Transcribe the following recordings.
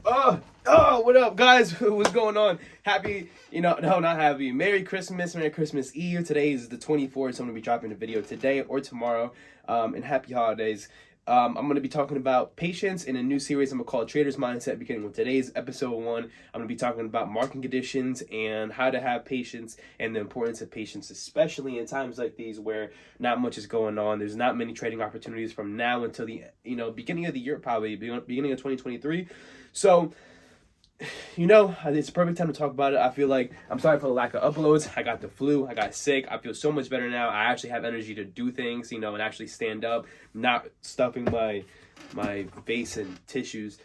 What up, guys? What's going on? Happy, no, not happy. Merry Christmas, Merry Christmas Eve. Today is the 24th, so I'm gonna be dropping a video today or tomorrow. And happy holidays. I'm gonna be talking about patience in a new series I'm gonna call Trader's Mindset, beginning with today's Ep.1. I'm gonna be talking about market conditions and how to have patience and the importance of patience, especially in times like these where not much is going on. There's not many trading opportunities from now until the beginning of the year, probably beginning of 2023. So it's a perfect time to talk about it. I feel like I'm sorry for the lack of uploads. I got the flu. I got sick. I feel so much better now. I actually have energy to do things, and actually stand up, not stuffing my face and tissues.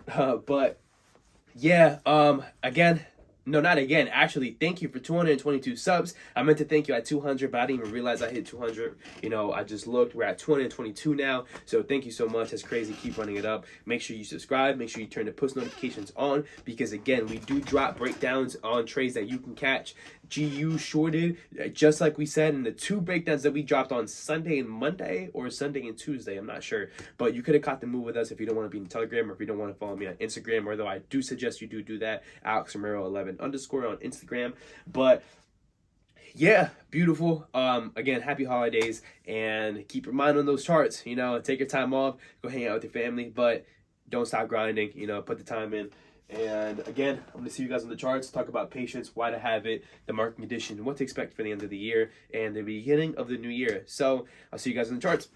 But yeah, again, no, not again. Actually, thank you for 222 subs. I meant to thank you at 200, but I didn't even realize I hit 200. I just looked. We're at 222 now. So thank you so much. That's crazy. Keep running it up. Make sure you subscribe. Make sure you turn the post notifications on because, again, we do drop breakdowns on trades that you can catch. GU shorted, just like we said in the two breakdowns that we dropped on Sunday and Monday, or Sunday and Tuesday. I'm not sure. But you could have caught the move with us if you don't want to be in Telegram or if you don't want to follow me on Instagram, although I do suggest you do that. Alex Romero 11 underscore on Instagram. But yeah, beautiful. Again, happy holidays, and keep your mind on those charts. Take your time off, go hang out with your family, but don't stop grinding. Put the time in. And again, I'm gonna see you guys on the charts, talk about patience, why to have it, the market condition, what to expect for the end of the year and the beginning of the new year. So I'll see you guys on the charts.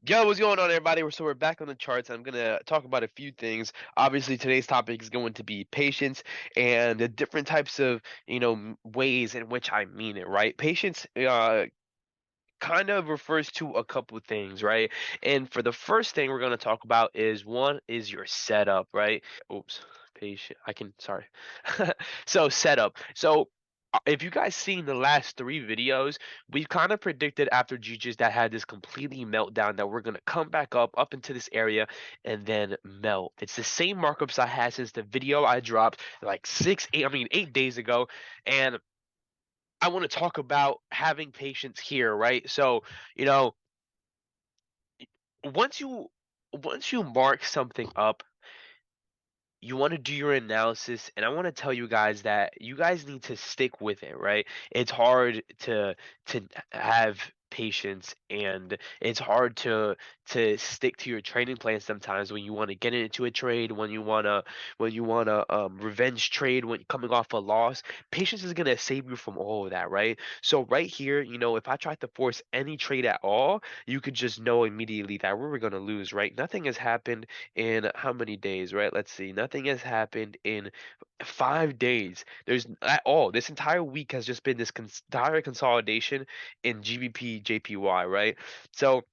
Yo, what's going on, everybody? We're back on the charts. I'm gonna talk about a few things. Obviously, today's topic is going to be patience and the different types of ways in which I mean it. Right? Patience kind of refers to a couple things, right? And for the first thing we're gonna talk about is one is your setup, right? Oops, patient. I can sorry. So setup. So if you guys seen the last three videos, we've kind of predicted after GG's that had this completely meltdown that we're gonna come back up into this area and then melt. It's the same markups I had since the video I dropped like 8 days ago, and I want to talk about having patience here, right? So, you know, once you once you mark something up, you want to do your analysis, and I want to tell you guys that you guys need to stick with it, right? It's hard to have patience, and it's hard to stick to your trading plan sometimes when you want to get into a trade, when you want to revenge trade when coming off a loss. Patience is going to save you from all of that, right? So right here, if I tried to force any trade at all, you could just know immediately that we were going to lose, right? Nothing has happened in how many days, right? Let's see. Nothing has happened in 5 days. There's at all. This entire week has just been this entire consolidation in GBP JPY, right? So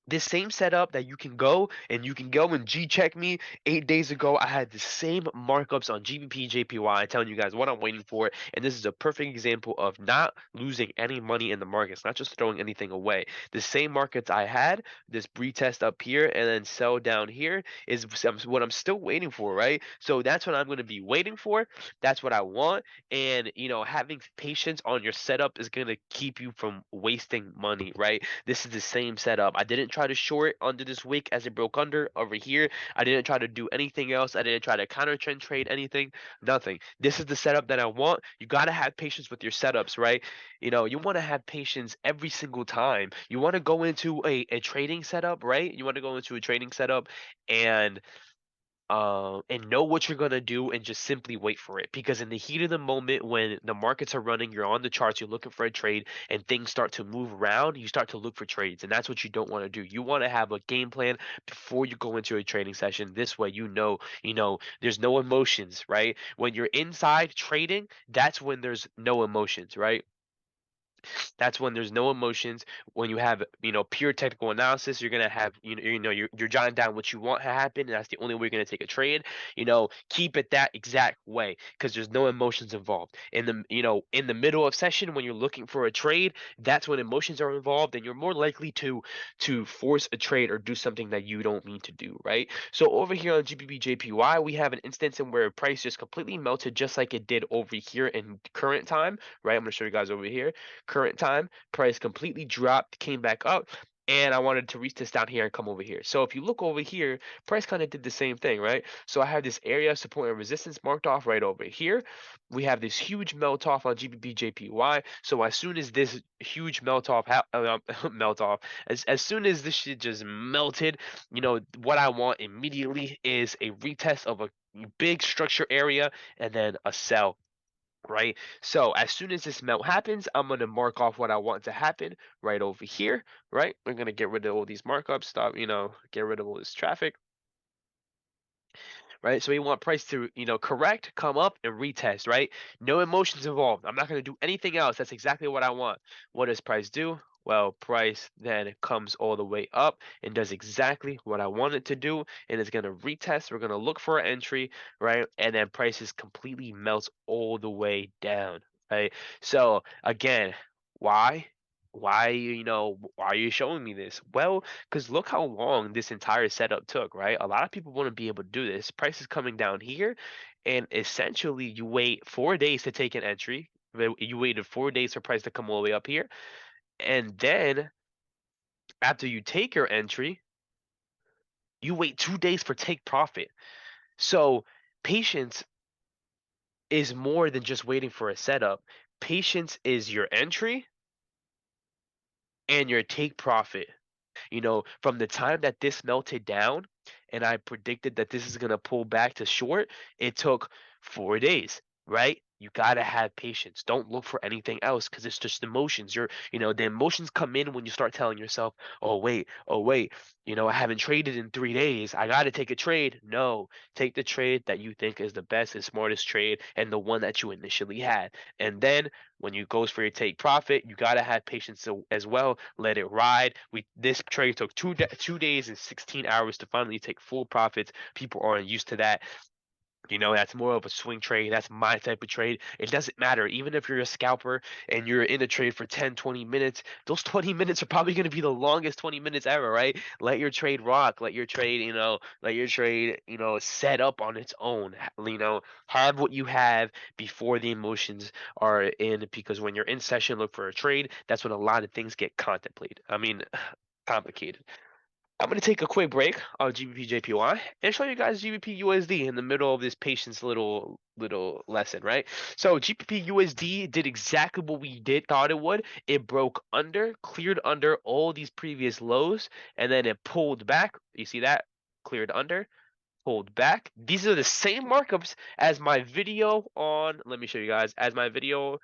this same setup that you can go and G check me 8 days ago. I had the same markups on GBP JPY, telling you guys what I'm waiting for, and this is a perfect example of not losing any money in the markets, not just throwing anything away. The same markets I had, this retest up here and then sell down here, is what I'm still waiting for, right? So that's what I'm going to be waiting for. That's what I want, and having patience on your setup is going to keep you from wasting money, right? This is the same setup. I didn't try to short under this wick as it broke under over here. I didn't try to do anything else. I didn't try to counter trend trade anything. Nothing. This is the setup that I want. You got to have patience with your setups, right? You want to have patience every single time. You want to go into a trading setup, right? You want to go into a trading setup and and know what you're gonna do and just simply wait for it. Because in the heat of the moment, when the markets are running, you're on the charts, you're looking for a trade, and things start to move around, you start to look for trades, and that's what you don't want to do. You want to have a game plan before you go into a trading session. This way, there's no emotions, right? When you're inside trading, that's when there's no emotions, right? That's when there's no emotions. When you have, pure technical analysis, you're gonna have, you're jotting down what you want to happen, and that's the only way you're gonna take a trade. Keep it that exact way because there's no emotions involved. In the middle of session when you're looking for a trade, that's when emotions are involved, and you're more likely to force a trade or do something that you don't mean to do, right? So over here on GBPJPY, we have an instance in where price just completely melted, just like it did over here in current time, right? I'm gonna show you guys over here. Current time, price completely dropped, came back up. and I wanted to reach this down here and come over here. So if you look over here, price kind of did the same thing, right? So I have this area of support and resistance marked off right over here. We have this huge melt off on GBP So as soon as this huge melt off, melt off, as soon as this shit just melted, what I want immediately is a retest of a big structure area and then a sell, right? So as soon as this melt happens, I'm going to mark off what I want to happen right over here, right? We're going to get rid of all these markups, stop, get rid of all this traffic, right? So we want price to, correct, come up, and retest, right? No emotions involved. I'm not going to do anything else. That's exactly what I want. What does price do? Well, price then comes all the way up and does exactly what I want it to do, and it's going to retest. We're going to look for an entry, right? And then prices completely melts all the way down, right? So again, why? Why are you showing me this? Well, because look how long this entire setup took, right? A lot of people want to be able to do this. Price is coming down here, and essentially you wait 4 days to take an entry. You waited 4 days for price to come all the way up here. And then after you take your entry, you wait 2 days for take profit. So patience is more than just waiting for a setup. Patience is your entry and your take profit. From the time that this melted down and I predicted that this is going to pull back to short, it took 4 days, right? You got to have patience. Don't look for anything else because it's just emotions. The emotions come in when you start telling yourself, oh, wait, I haven't traded in 3 days. I got to take a trade. No, take the trade that you think is the best and smartest trade and the one that you initially had. And then when you goes for your take profit, you gotta have patience as well. Let it ride. This trade took 2 days and 16 hours to finally take full profits. People aren't used to that. That's more of a swing trade. That's my type of trade. It doesn't matter. Even if you're a scalper and you're in a trade for 10, 20 minutes, those 20 minutes are probably going to be the longest 20 minutes ever, right? Let your trade rock. Let your trade set up on its own. Have what you have before the emotions are in, because when you're in session, look for a trade. That's when a lot of things get contemplated. I mean, complicated. I'm going to take a quick break on GBPJPY and show you guys GBPUSD in the middle of this patience little lesson, right? So GBPUSD did exactly what we thought it would. It broke under, cleared under all these previous lows, and then it pulled back. You see that? Cleared under, pulled back. These are the same markups as my video on, let me show you guys, as my video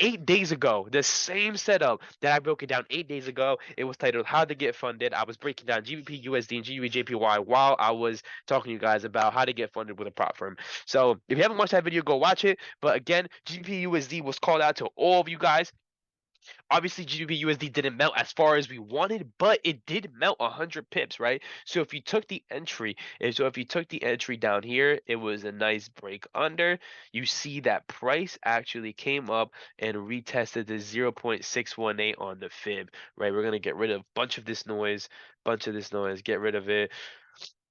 8 days ago. The same setup that I broke it down 8 days ago. It was titled How to Get Funded. I was breaking down GBP USD and GBP while I was talking to you guys about how to get funded with a prop firm. So if you haven't watched that video, go watch it. But again, GBP USD was called out to all of you guys. Obviously, GBPUSD didn't melt as far as we wanted, but it did melt 100 pips, right? So if you took the entry, down here, it was a nice break under. You see that price actually came up and retested the 0.618 on the fib, right? We're gonna get rid of bunch of this noise, get rid of it,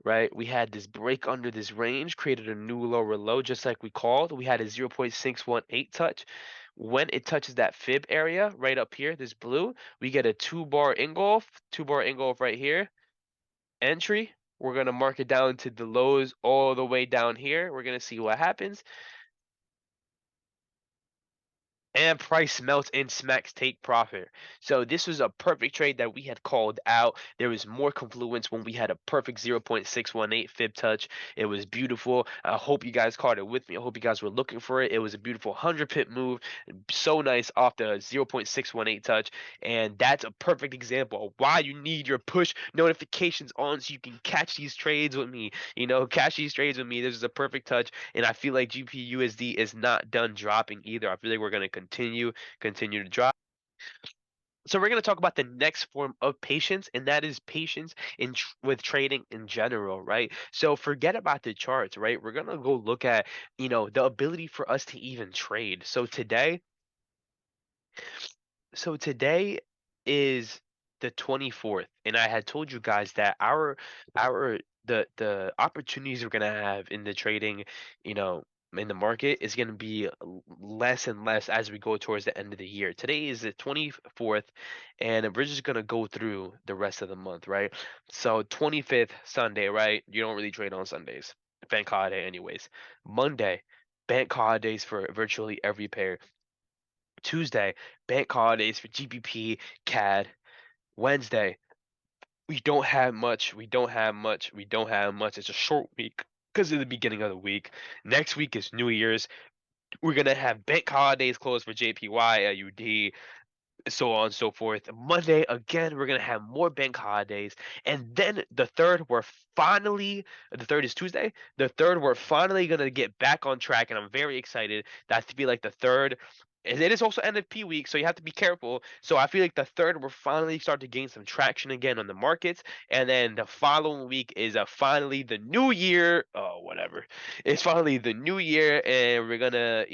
right? We had this break under this range, created a new lower low, just like we called. We had a 0.618 touch. When it touches that fib area right up here, this blue, we get a two bar engulf right here. Entry. We're going to mark it down to the lows all the way down here. We're going to see what happens. And price melts and smacks take profit. So this was a perfect trade that we had called out. There was more confluence when we had a perfect 0.618 fib touch. It was beautiful. I hope you guys caught it with me. I hope you guys were looking for it. It was a beautiful 100 pip move. So nice off the 0.618 touch. And that's a perfect example of why you need your push notifications on so you can catch these trades with me. Catch these trades with me. This is a perfect touch. And I feel like GPUSD is not done dropping either. I feel like we're going to continue to drop. So we're going to talk about the next form of patience, and that is patience with trading in general, right? So forget about the charts, right? We're going to go look at, the ability for us to even trade. So today is the 24th, and I had told you guys that our the opportunities we're going to have in the trading, you know, in the market is going to be less and less as we go towards the end of the year. Today is the 24th, and we're just going to go through the rest of the month, right? So 25th, Sunday, right? You don't really trade on Sundays. Bank holiday, anyways. Monday, bank holidays for virtually every pair. Tuesday, bank holidays for GBP, CAD. Wednesday, we don't have much. We don't have much. We don't have much. It's a short week because of the beginning of the week. Next week is New Year's. We're gonna have bank holidays closed for JPY, LUD, so on and so forth. Monday again, we're gonna have more bank holidays, and then the third is Tuesday. The third, we're finally gonna get back on track, and I'm very excited. That to be like the third. And it is also NFP week, so you have to be careful. So I feel like the third, we're finally start to gain some traction again on the markets, and then the following week is finally the new year. Oh, whatever. It's finally the new year, and we're gonna,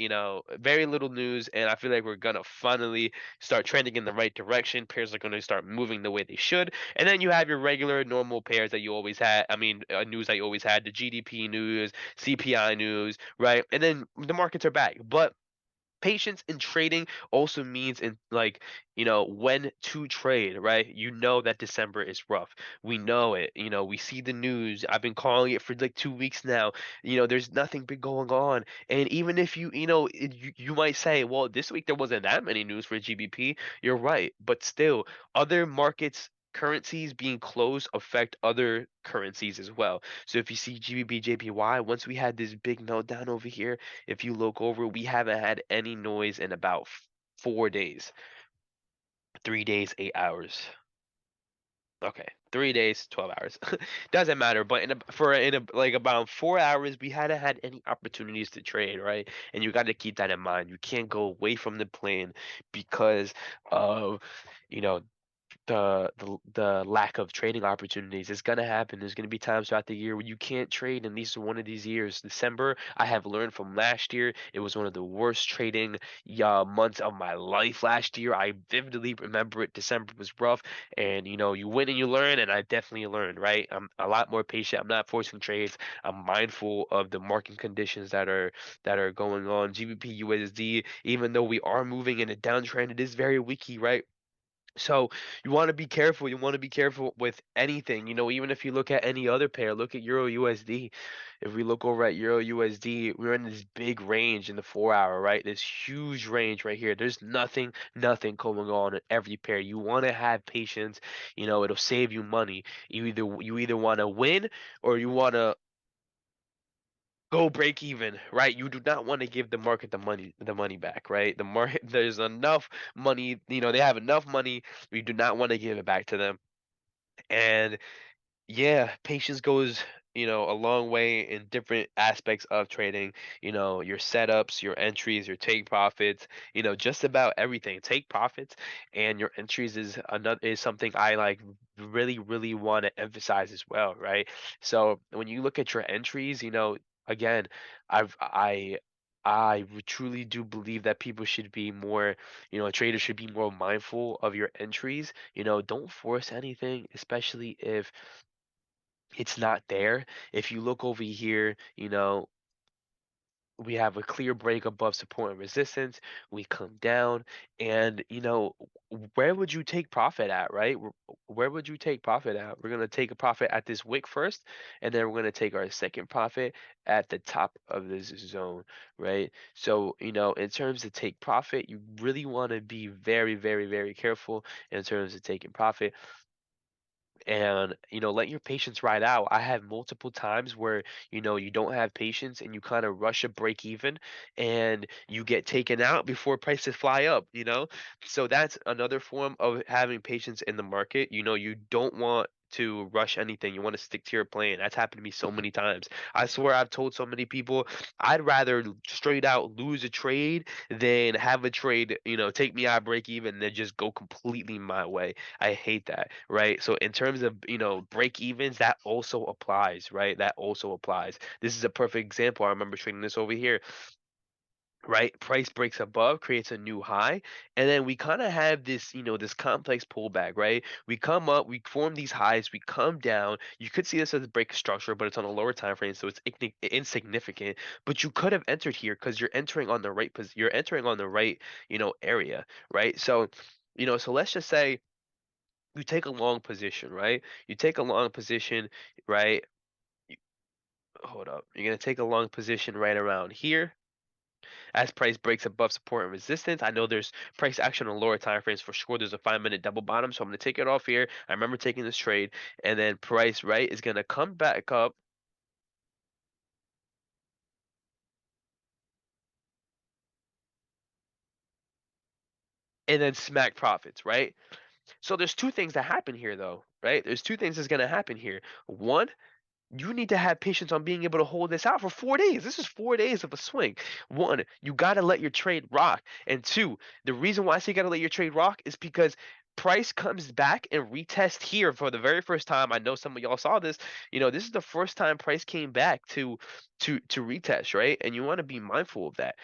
very little news, and I feel like we're gonna finally start trending in the right direction. Pairs are going to start moving the way they should. And then you have your regular, normal pairs that you always had. I mean, news that you always had, the GDP news, CPI news, right? And then the markets are back. But patience in trading also means in like when to trade, right? You know that December is rough. We know it. We see the news. I've been calling it for like 2 weeks now. There's nothing big going on. And even if you might say, well, this week there wasn't that many news for GBP. You're right, but still, other markets currencies being closed affect other currencies as well. So if you see GBP JPY, once we had this big meltdown over here, if you look over, we haven't had any noise in about 4 days. 3 days, 8 hours. Okay, 3 days, 12 hours. Doesn't matter. But like about 4 hours, we hadn't had any opportunities to trade, right? And you got to keep that in mind. You can't go away from the plan because of you know the lack of trading opportunities is gonna happen. There's gonna be times throughout the year where you can't trade, and these are one of these years. December, I have learned from last year, it was one of the worst trading months of my life last year. I vividly remember it. December was rough, and you win and you learn, and I definitely learned. Right, I'm a lot more patient. I'm not forcing trades. I'm mindful of the market conditions that are going on. GBP USD, even though we are moving in a downtrend, it is very weaky, right? So you want to be careful. You want to be careful with anything. Even if you look at any other pair, look at Euro USD. If we look over at Euro USD, we're in this big range in the 4 hour, right? This huge range right here. There's nothing going on in every pair. You want to have patience. It'll save you money. You either want to win or you want to go break even, right? You do not want to give the market the money back, right? The market there's enough money, they have enough money. We do not want to give it back to them. And yeah, patience goes, a long way in different aspects of trading. Your setups, your entries, your take profits, just about everything. Take profits and your entries is something I like really, really want to emphasize as well, right? So when you look at your entries, again, I've I truly do believe that people should be more, traders should be more mindful of your entries. Don't force anything, especially if it's not there. If you look over here, we have a clear break above support and resistance. We come down, and where would you take profit at, right? Where would you take profit at? We're gonna take a profit at this wick first, and then we're gonna take our second profit at the top of this zone, right? So, in terms of take profit, you really want to be very, very, very careful in terms of taking profit and let your patience ride out. I had multiple times where you don't have patience and you kind of rush a break even and you get taken out before prices fly up, so that's another form of having patience in the market. You don't want to rush anything. You want to stick to your plan. That's happened to me so many times. I swear I've told so many people I'd rather straight out lose a trade than have a trade take me out break even than just go completely my way. I hate that, right? So in terms of, break evens, that also applies, right? That also applies. This is a perfect example. I remember trading this over here. right? Price breaks above, creates a new high, and then we kind of have this, this complex pullback, right? We come up, we form these highs, we come down. You could see this as a break of structure, but it's on a lower time frame, so it's insignificant. But you could have entered here because you're entering on the right you're entering on the right, area, right? So, so let's just say you take a long position, right? You take a long position, right? You- Hold up. You're gonna take a long position right around here as price breaks above support and resistance. I know there's price action on lower time frames for sure. There's a 5 minute double bottom, so I'm going to take it off here. I remember taking this trade, and then price right is going to come back up and then smack profits, right? So there's two things that happen here, though, right? There's two things that's going to happen here. One, you need to have patience on being able to hold this out for 4 days. This is 4 days of a swing. One, you got to let your trade rock. And two, the reason why I say you got to let your trade rock is because price comes back and retest here for the very first time. I know some of y'all saw this. This is the first time price came back to retest, right? And you want to be mindful of that.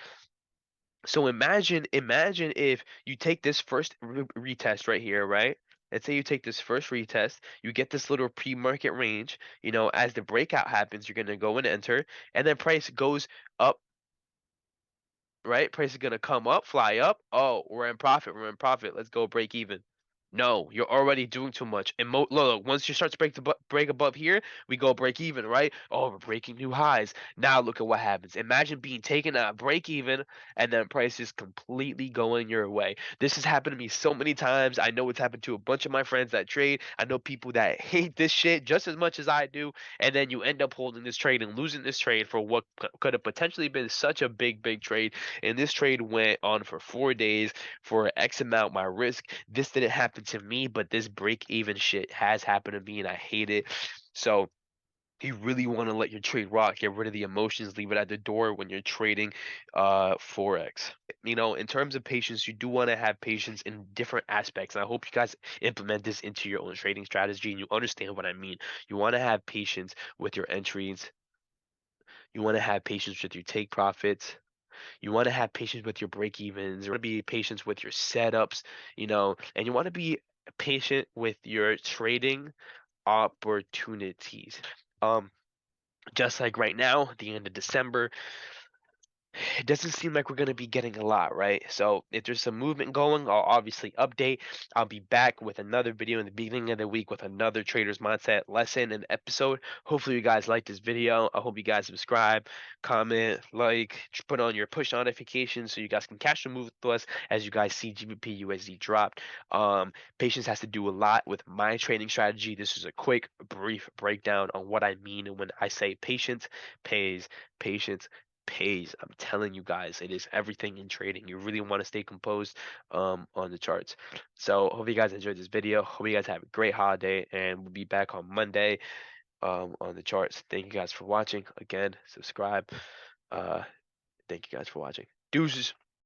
So imagine if you take this first retest right here, right? Let's say you take this first retest, you get this little pre-market range. As the breakout happens, you're gonna go and enter, and then price goes up, right? Price is gonna come up, fly up. Oh, we're in profit. We're in profit. Let's go break even. No, you're already doing too much. And look, once you start to break above here, we go break even, right? Oh, we're breaking new highs. Now look at what happens. Imagine being taken at break even and then prices completely going your way. This has happened to me so many times. I know it's happened to a bunch of my friends that trade. I know people that hate this shit just as much as I do. And then you end up holding this trade and losing this trade for what could have potentially been such a big, big trade. And this trade went on for 4 days for X amount my risk. This didn't happen to me, but this break even shit has happened to me and I hate it. So you really want to let your trade rock, get rid of the emotions, leave it at the door when you're trading Forex. In terms of patience, you do want to have patience in different aspects. And I hope you guys implement this into your own trading strategy and you understand what I mean. You want to have patience with your entries. You want to have patience with your take profits. You want to have patience with your break evens. You want to be patient with your setups, and you want to be patient with your trading opportunities. Um, just like right now, at the end of December, it doesn't seem like we're going to be getting a lot, right? So if there's some movement going, I'll obviously update. I'll be back with another video in the beginning of the week with another trader's mindset lesson and episode. Hopefully you guys like this video. I hope you guys subscribe, comment, like, put on your push notifications so you guys can catch the move with us as you guys see GBPUSD dropped. Patience has to do a lot with my trading strategy. This is a quick, brief breakdown on what I mean when I say patience pays, patience pays. I'm telling you guys, it is everything in trading. You really want to stay composed on the charts. So hope you guys enjoyed this video. Hope you guys have a great holiday, and we'll be back on Monday on the charts. Thank you guys for watching. Again, subscribe. Uh, thank you guys for watching. Deuces.